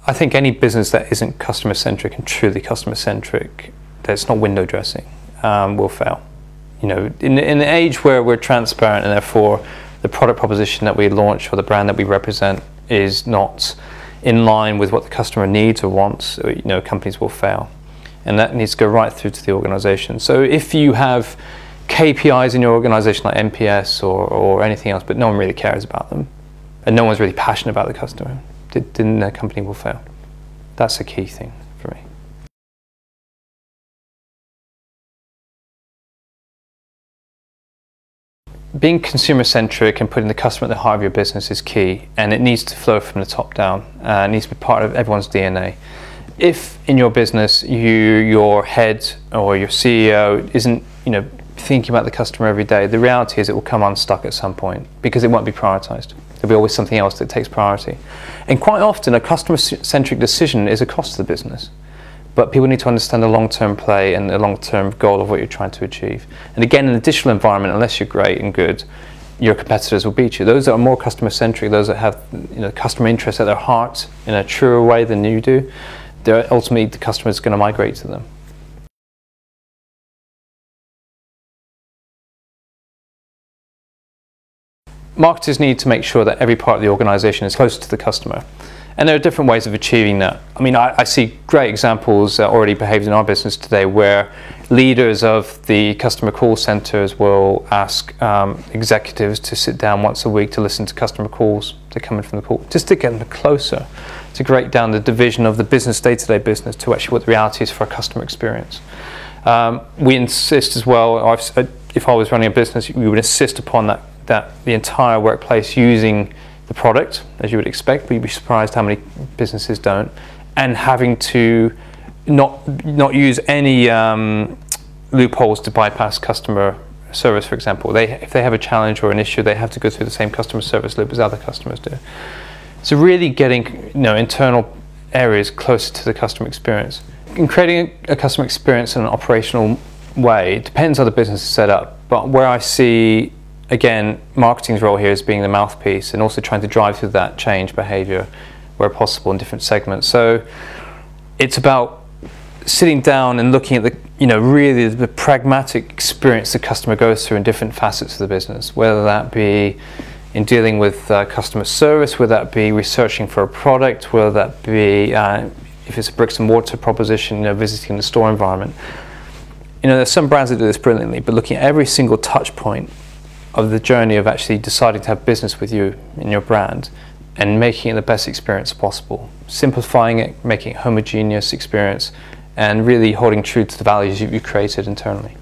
I think any business that isn't customer-centric and truly customer-centric, that's not window dressing, will fail. You know, in an age where we're transparent and therefore the product proposition that we launch or the brand that we represent is not in line with what the customer needs or wants, you know, companies will fail. And that needs to go right through to the organization. So if you have KPIs in your organization like NPS or anything else, but no one really cares about them, and no one's really passionate about the customer, then the company will fail. That's a key thing for me. Being consumer-centric and putting the customer at the heart of your business is key, and it needs to flow from the top down. It needs to be part of everyone's DNA. If in your business your head or your CEO isn't, you know, thinking about the customer every day, the reality is it will come unstuck at some point because it won't be prioritized. There'll be always something else that takes priority. And quite often a customer-centric decision is a cost to the business. But people need to understand the long-term play and the long-term goal of what you're trying to achieve. And again, in the digital environment, unless you're great and good, your competitors will beat you. Those that are more customer-centric, those that have, you know, customer interest at their heart in a truer way than you do, they're ultimately the customer is going to migrate to them. Marketers need to make sure that every part of the organization is closer to the customer. And there are different ways of achieving that. I mean, I see great examples already behaved in our business today where leaders of the customer call centers will ask executives to sit down once a week to listen to customer calls that come in from the call, just to get them closer, to break down the division of the business, day-to-day business, to actually what the reality is for a customer experience. We insist as well, if I was running a business, we would insist upon that the entire workplace using the product, as you would expect, but you'd be surprised how many businesses don't, and having to not use any loopholes to bypass customer service, for example. If they have a challenge or an issue, they have to go through the same customer service loop as other customers do. So really getting, you know, internal areas closer to the customer experience. In creating a customer experience in an operational way, it depends how the business is set up, but where I see, again, marketing's role here is being the mouthpiece and also trying to drive through that change behavior where possible in different segments. So it's about sitting down and looking at the, you know, really the pragmatic experience the customer goes through in different facets of the business, whether that be in dealing with customer service, whether that be researching for a product, whether that be if it's a bricks and mortar proposition, you know, visiting the store environment. You know, there's some brands that do this brilliantly, but looking at every single touch point of the journey of actually deciding to have business with you in your brand and making it the best experience possible, simplifying it, making it a homogeneous experience, and really holding true to the values you've created internally.